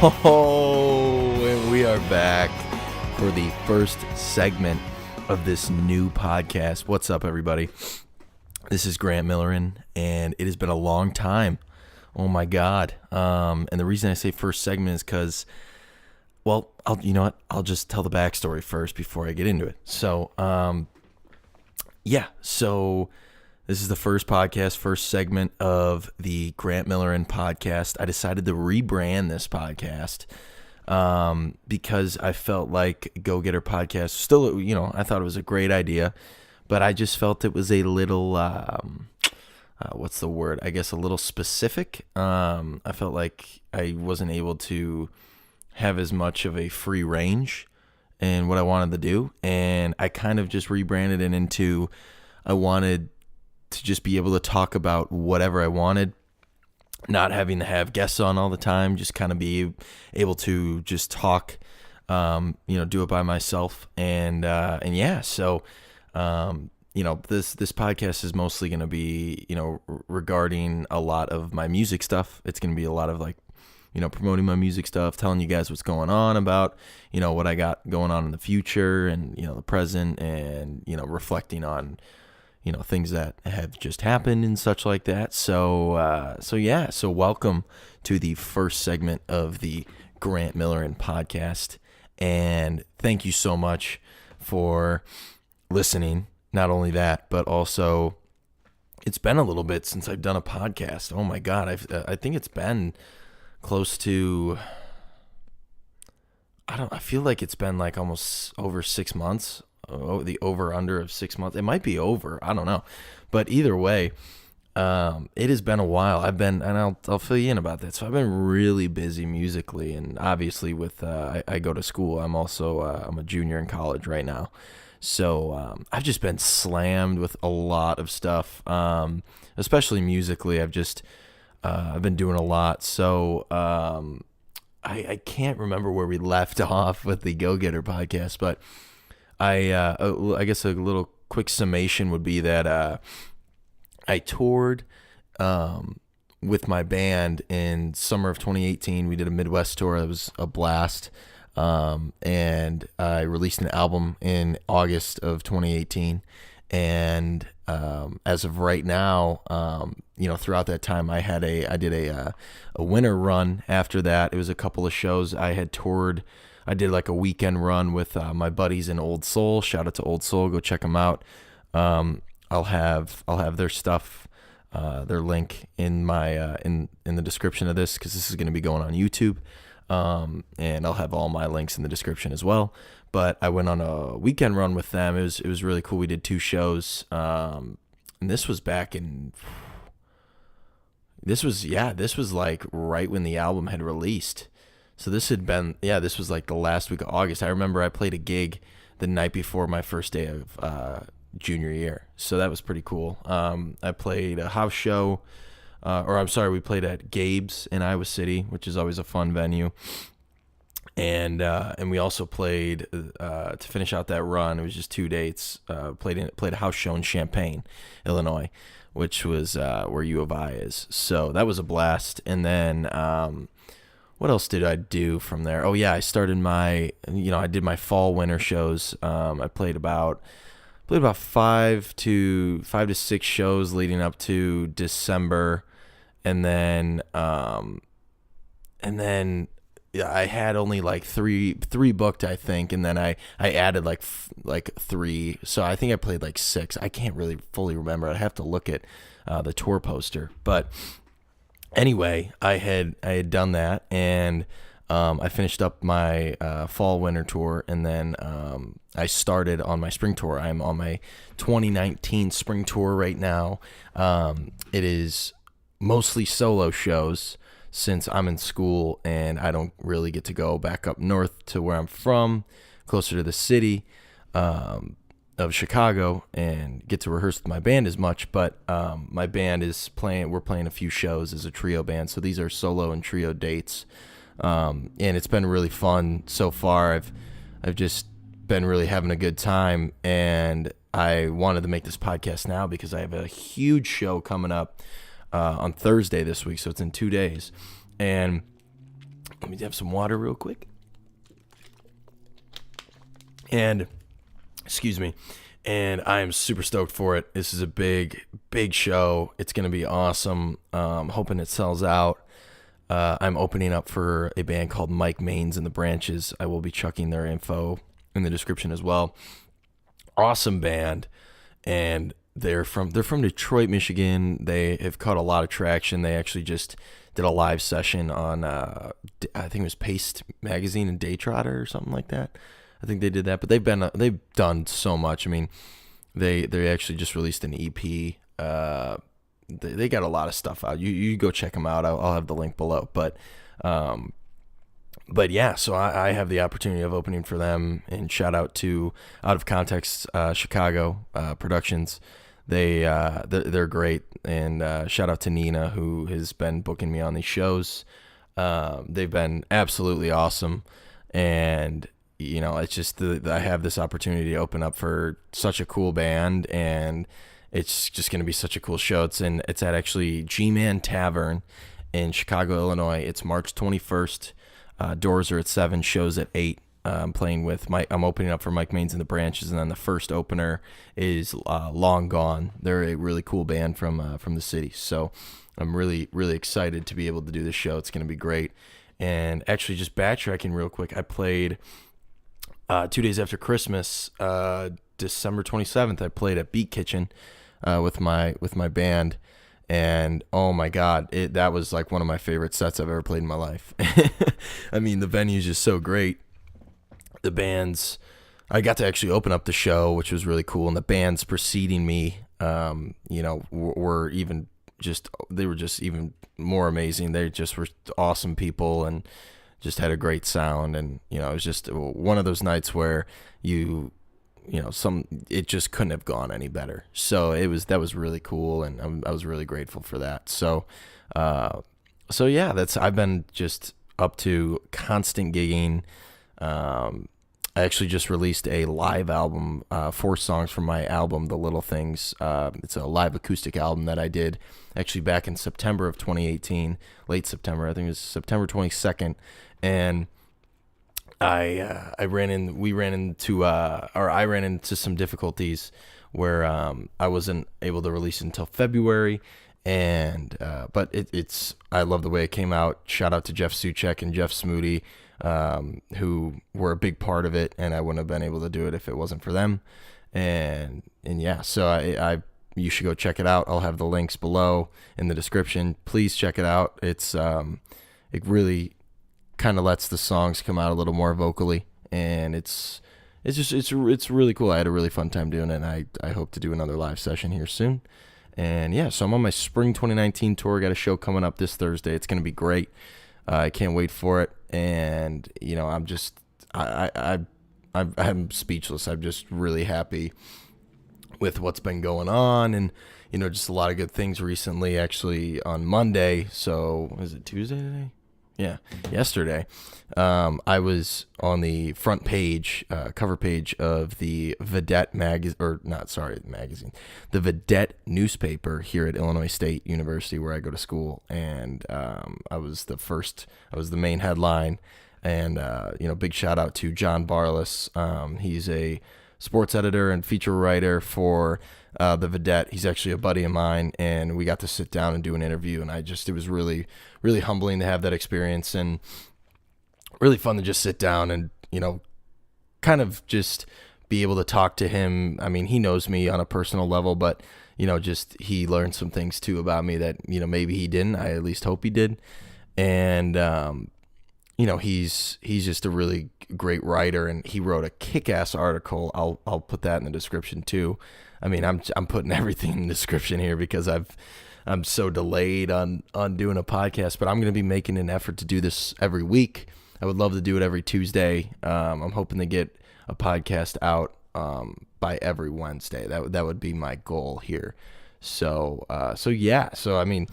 Oh, and we are back for the first segment of this new podcast. What's up, everybody? This is Grant Milliren, and it has been a long time. Oh my God. And the reason I say first segment is because, well, I'll just tell the backstory first before I get into it. So this is the first podcast, first segment of the Grant Milliren podcast. I decided to rebrand this podcast because I felt like Go Getter podcast still, I thought it was a great idea, but I just felt it was a little, what's the word? I guess a little specific. I felt like I wasn't able to have as much of a free range in what I wanted to do, and I kind of just rebranded it into I wanted to just be able to talk about whatever I wanted, not having to have guests on all the time, just kind of be able to just talk, do it by myself. And so this podcast is mostly going to be, regarding a lot of my music stuff. It's going to be a lot of promoting my music stuff, telling you guys what's going on about, what I got going on in the future and, the present, and, reflecting on, things that have just happened and such like that. So welcome to the first segment of the Grant Milliren podcast. And thank you so much for listening. Not only that, but also it's been a little bit since I've done a podcast. Oh my God. I think it's been close to, I feel like it's been like almost over 6 months. The over under of 6 months. It might be over. I don't know. But either way, it has been a while. I'll fill you in about that. So I've been really busy musically, and obviously with I go to school. I'm also I'm a junior in college right now. So I've just been slammed with a lot of stuff, especially musically. I've been doing a lot. So I can't remember where we left off with the Go Getter podcast, but I guess a little quick summation would be that I toured with my band in summer of 2018. We did a Midwest tour. It was a blast. And I released an album in August of 2018. And as of right now, throughout that time, I did a winter run after that. It was a couple of shows I had toured. I did like a weekend run with my buddies in Old Soul. Shout out to Old Soul. Go check them out. I'll have their stuff, their link in my in the description of this, because this is going to be going on YouTube. And I'll have all my links in the description as well. But I went on a weekend run with them. It was really cool. We did 2 shows. And this was this was like right when the album had released. So this was like the last week of August. I remember I played a gig the night before my first day of junior year. So that was pretty cool. I played a house show, we played at Gabe's in Iowa City, which is always a fun venue. And we also played, to finish out that run, it was just 2 dates, played a house show in Champaign, Illinois, which was where U of I is. So that was a blast. And then what else did I do from there? Oh yeah, I started I did my fall winter shows. I played about 5 to 6 shows leading up to December, and then I had only like three booked, I think, and then I added like 3, so I think I played like 6. I can't really fully remember. I'd have to look at the tour poster, but anyway, I had done that, and I finished up my fall winter tour, and then I started on my spring tour. I'm on my 2019 spring tour right now. It is mostly solo shows since I'm in school and I don't really get to go back up north to where I'm from, closer to the city of Chicago, and get to rehearse with my band as much. But my band we're playing a few shows as a trio band, so these are solo and trio dates, and it's been really fun so far. I've just been really having a good time, and I wanted to make this podcast now because I have a huge show coming up on Thursday this week, so it's in 2 days. And Let me have some water real quick. And, excuse me, and I am super stoked for it. This is a big, big show. It's going to be awesome. Hoping it sells out. I'm opening up for a band called Mike Maines and the Branches. I will be chucking their info in the description as well. Awesome band, and they're from Detroit, Michigan. They have caught a lot of traction. They actually just did a live session on I think it was Paste Magazine and Daytrotter or something like that. I think they did that, but they've done so much. I mean, they actually just released an EP. They got a lot of stuff out. You go check them out. I'll have the link below. But yeah, so I have the opportunity of opening for them, and shout out to Out of Context Chicago Productions. They're great, and shout out to Nina, who has been booking me on these shows. They've been absolutely awesome, and it's just I have this opportunity to open up for such a cool band, and it's just going to be such a cool show. It's at actually G-Man Tavern in Chicago, Illinois. It's March 21st. Doors are at 7, shows at 8. I'm opening up for Mike Maines and the Branches, and then the first opener is Long Gone. They're a really cool band from the city. So I'm really, really excited to be able to do this show. It's going to be great. And actually, just backtracking real quick, I played 2 days after Christmas, December 27th. I played at Beat Kitchen with my band. And oh my God, that was like one of my favorite sets I've ever played in my life. I mean, the venue's just so great. I got to actually open up the show, which was really cool. And the bands preceding me, were even they were just even more amazing. They just were awesome people and just had a great sound. And, it was just one of those nights where it just couldn't have gone any better. So that was really cool, and I was really grateful for that. So yeah, I've been just up to constant gigging. I actually just released a live album, 4 songs from my album, The Little Things. It's a live acoustic album that I did actually back in September of 2018, late September. I think it was September 22nd, and I ran into some difficulties where I wasn't able to release it until February, and but I love the way it came out. Shout out to Jeff Suchek and Jeff Smoody, who were a big part of it, and I wouldn't have been able to do it if it wasn't for them. And yeah, so you should go check it out. I'll have the links below in the description. Please check it out. It really kind of lets the songs come out a little more vocally, and it's really cool. I had a really fun time doing it, and I hope to do another live session here soon. And yeah, so I'm on my spring 2019 tour. Got a show coming up this Thursday. It's going to be great. I can't wait for it. And I'm speechless. I'm just really happy with what's been going on, and just a lot of good things recently. Actually, on Monday, so is it Tuesday today? Yeah, yesterday, I was on the front page, cover page of the Vedette magazine, the Vedette newspaper here at Illinois State University, where I go to school, and I was the main headline, and big shout out to John Barlas. He's a sports editor and feature writer for the Vedette. He's actually a buddy of mine, and we got to sit down and do an interview, and it was really, really humbling to have that experience, and really fun to just sit down and kind of just be able to talk to him. I mean, he knows me on a personal level, but just he learned some things too about me that maybe he didn't. I at least hope he did. And he's just a really great writer, and he wrote a kick-ass article. I'll put that in the description too. I mean, I'm putting everything in the description here because I'm so delayed on doing a podcast, but I'm going to be making an effort to do this every week. I would love to do it every Tuesday. I'm hoping to get a podcast out by every Wednesday. That would be my goal here. So yeah. So I mean,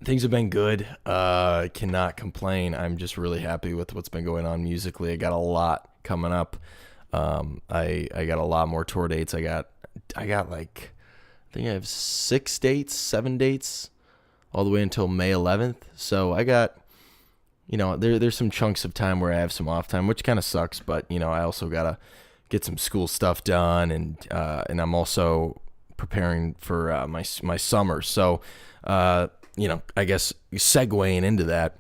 things have been good. Cannot complain. I'm just really happy with what's been going on musically. I got a lot coming up. I got a lot more tour dates. I got like, I think I have 7 dates all the way until May 11th. So I got there's some chunks of time where I have some off time, which kind of sucks, but I also gotta get some school stuff done, and I'm also preparing for my summer. So, I guess segueing into that,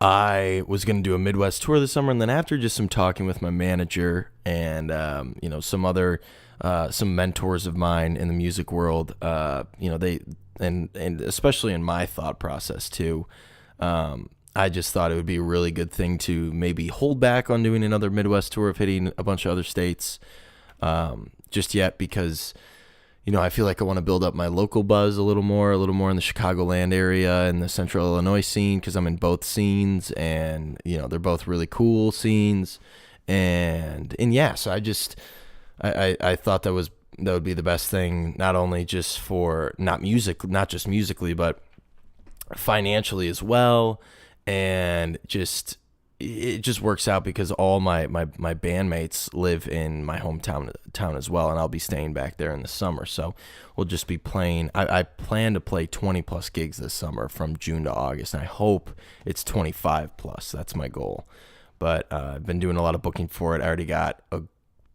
I was going to do a Midwest tour this summer, and then after just some talking with my manager and some mentors of mine in the music world, they and especially in my thought process too, I just thought it would be a really good thing to maybe hold back on doing another Midwest tour of hitting a bunch of other states just yet, because I feel like I want to build up my local buzz a little more in the Chicagoland area and the Central Illinois scene, because I'm in both scenes, and they're both really cool scenes, and yeah, so I thought that would be the best thing, not only just for not just musically, but financially as well, and it just works out because all my bandmates live in my hometown as well, and I'll be staying back there in the summer. So we'll just be playing. I plan to play 20 plus gigs this summer from June to August, and I hope it's 25 plus. That's my goal. But I've been doing a lot of booking for it. I already got a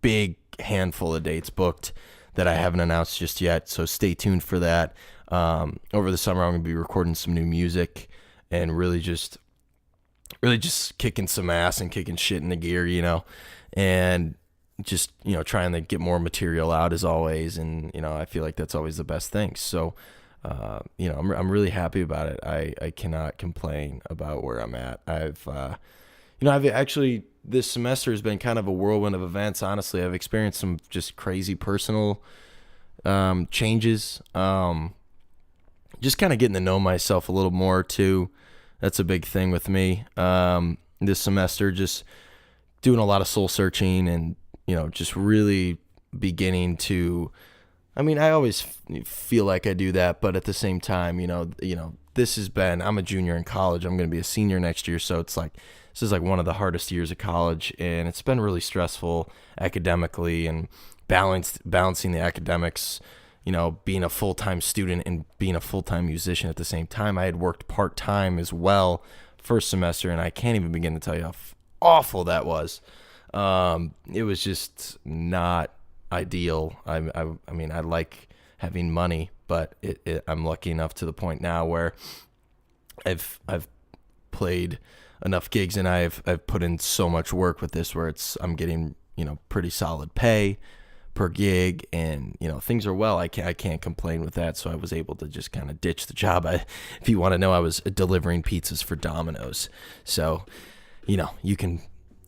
big handful of dates booked that I haven't announced just yet, so stay tuned for that. Over the summer, I'm going to be recording some new music and really just kicking some ass and kicking shit in the gear, and just, trying to get more material out as always. And, I feel like that's always the best thing. So, I'm really happy about it. I cannot complain about where I'm at. I've actually, this semester has been kind of a whirlwind of events. Honestly, I've experienced some just crazy personal, changes. Just kind of getting to know myself a little more too. That's a big thing with me. This semester, just doing a lot of soul searching, and, just really beginning to, I always feel like I do that, but at the same time, I'm a junior in college. I'm going to be a senior next year. So it's like, this is like one of the hardest years of college, and it's been really stressful academically, and balancing the academics, being a full-time student and being a full-time musician at the same time. I had worked part-time as well first semester, and I can't even begin to tell you how awful that was. It was just not ideal. I like having money, but I'm lucky enough to the point now where I've played enough gigs, and I've put in so much work with this where I'm getting, pretty solid pay per gig, and things are well. I can't complain with that. So I was able to just kind of ditch the job. If you want to know, I was delivering pizzas for Domino's, so you can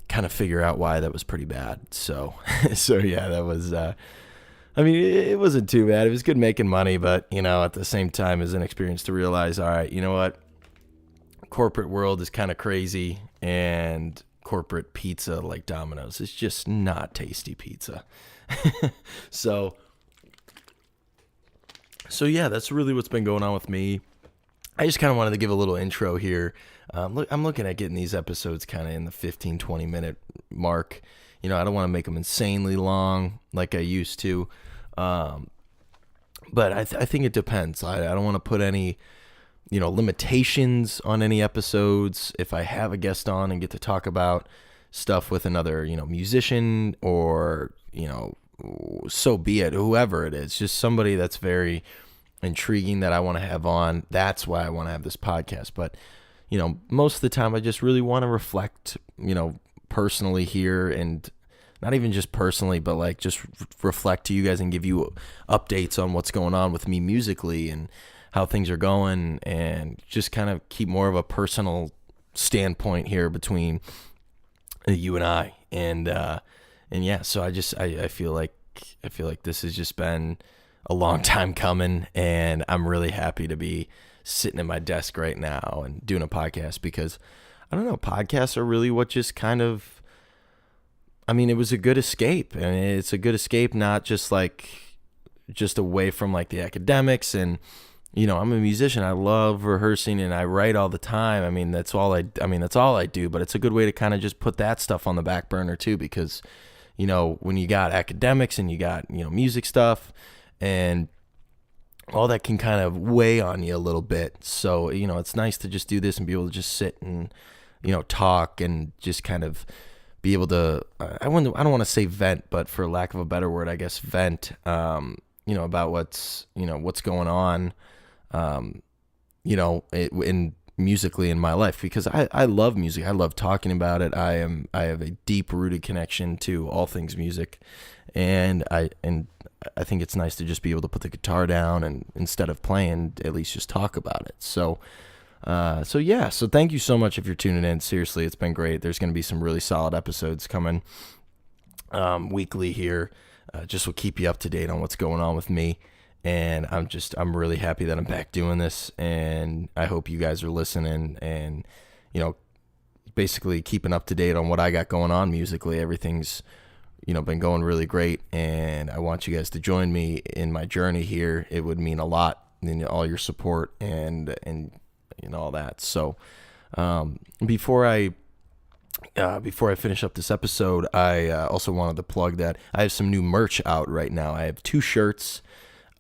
kind of figure out why that was pretty bad. So yeah, that was it wasn't too bad. It was good making money, but at the same time, is an experience to realize, all right, you know what, corporate world is kind of crazy, and corporate pizza like Domino's is just not tasty pizza. So yeah, that's really what's been going on with me. I just kind of wanted to give a little intro here. I'm looking at getting these episodes kind of in the 15-20 minute mark. I don't want to make them insanely long like I used to. But I think it depends. I don't want to put any, limitations on any episodes. If I have a guest on and get to talk about stuff with another, musician, or, so be it, whoever it is, just somebody that's very intriguing that I want to have on. That's why I want to have this podcast. But, most of the time I just really want to reflect, personally here, and not even just personally, but like just reflect to you guys and give you updates on what's going on with me musically and how things are going, and just kind of keep more of a personal standpoint here between you and I. And yeah, so I feel like this has just been a long time coming, and I'm really happy to be sitting at my desk right now and doing a podcast, because I don't know, podcasts are really what just kind of, it was a good escape, and it's a good escape, not just away from like the academics. And I'm a musician. I love rehearsing, and I write all the time. That's all I do, but it's a good way to kind of just put that stuff on the back burner too, because when you got academics and you got music stuff, and all that can kind of weigh on you a little bit. So, it's nice to just do this and be able to just sit and, talk and just kind of be able to, I don't want to say vent, but for lack of a better word, I guess vent, about what's going on, in musically in my life, because I love music. I love talking about it. I have a deep rooted connection to all things music, and I think it's nice to just be able to put the guitar down and instead of playing, at least just talk about it. So thank you so much if you're tuning in. Seriously, it's been great. There's going to be some really solid episodes coming weekly here. Just will keep you up to date on what's going on with me. And I'm really happy that I'm back doing this, and I hope you guys are listening and, basically keeping up to date on what I got going on musically. Everything's, been going really great, and I want you guys to join me in my journey here. It would mean a lot, all your support and all that. So, before I finish up this episode, I also wanted to plug that I have some new merch out right now. I have two shirts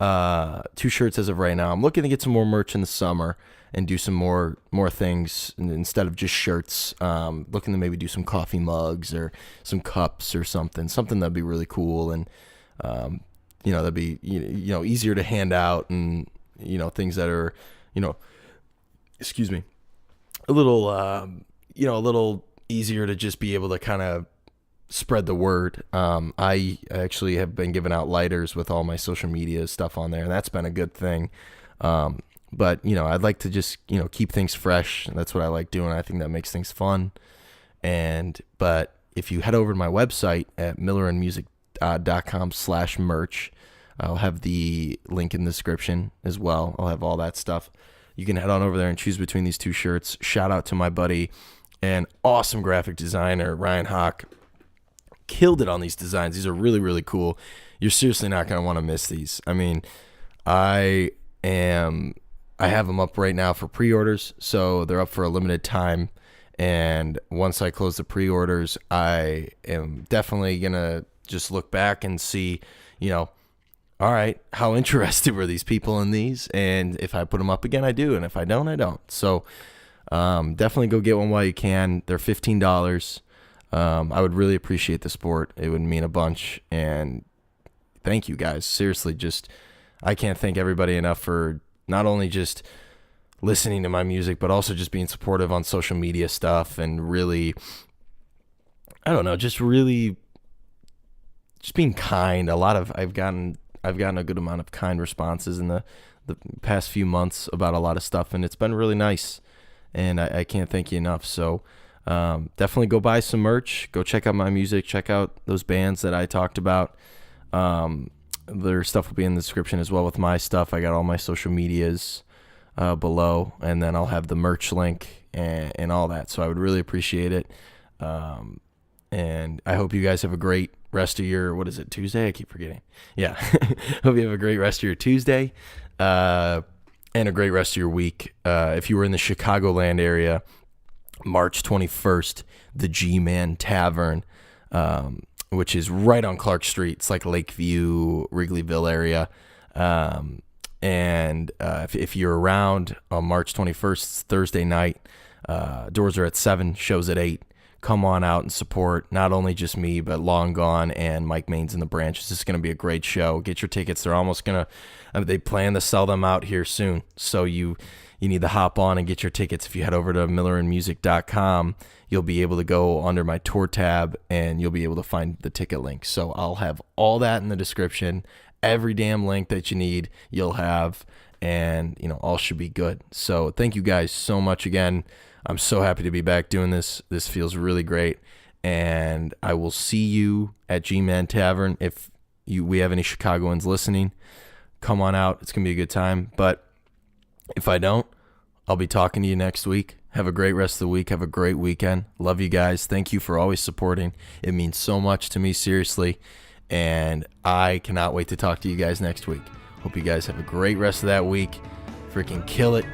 as of right now. I'm looking to get some more merch in the summer and do some more things instead of just shirts. Looking to maybe do some coffee mugs or some cups or something that'd be really cool, and that'd be easier to hand out, and things that are excuse me, a little easier to just be able to kind of spread the word. I actually have been giving out lighters with all my social media stuff on there, and that's been a good thing. But I'd like to just keep things fresh. That's what I like doing. I think that makes things fun. But if you head over to my website at millirenmusic.com/merch, I'll have the link in the description as well. I'll have all that stuff. You can head on over there and choose between these two shirts. Shout out to my buddy and awesome graphic designer, Ryan Hawk. Killed it on these designs. These are really, really cool. You're seriously not going to want to miss these. I mean, I have them up right now for pre-orders, so they're up for a limited time. And once I close the pre-orders, I am definitely going to just look back and see, all right, how interested were these people in these? And if I put them up again, I do. And if I don't, I don't. So definitely go get one while you can. They're $15. I would really appreciate the support. It would mean a bunch. And thank you guys. Seriously, I can't thank everybody enough for not only just listening to my music, but also just being supportive on social media stuff, and really, I don't know, just being kind. I've gotten a good amount of kind responses in the past few months about a lot of stuff, and it's been really nice, and I can't thank you enough. So definitely go buy some merch, go check out my music, check out those bands that I talked about. Their stuff will be in the description as well with my stuff. I got all my social medias below, and then I'll have the merch link and all that. So I would really appreciate it. And I hope you guys have a great rest of your, what is it, Tuesday? I keep forgetting. Yeah. Hope you have a great rest of your Tuesday and a great rest of your week. If you were in the Chicagoland area, March 21st, the G-Man Tavern, which is right on Clark Street. It's like Lakeview, Wrigleyville area. If you're around on March 21st, it's Thursday night, doors are at 7, shows at 8. Come on out and support not only just me, but Long Gone and Mike Maines and the Branches. This is going to be a great show. Get your tickets. They're almost going to, they plan to sell them out here soon. So you need to hop on and get your tickets. If you head over to millirenmusic.com, you'll be able to go under my tour tab and you'll be able to find the ticket link. So I'll have all that in the description. Every damn link that you need, you'll have, and all should be good. So thank you guys so much again. I'm so happy to be back doing this. This feels really great, and I will see you at G-Man Tavern. If we have any Chicagoans listening, come on out. It's gonna be a good time. But if I don't, I'll be talking to you next week. Have a great rest of the week. Have a great weekend. Love you guys. Thank you for always supporting. It means so much to me, seriously. And I cannot wait to talk to you guys next week. Hope you guys have a great rest of that week. Freaking kill it.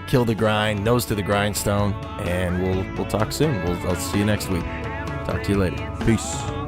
Kill the grind. Nose to the grindstone. And we'll talk soon. I'll see you next week. Talk to you later. Peace.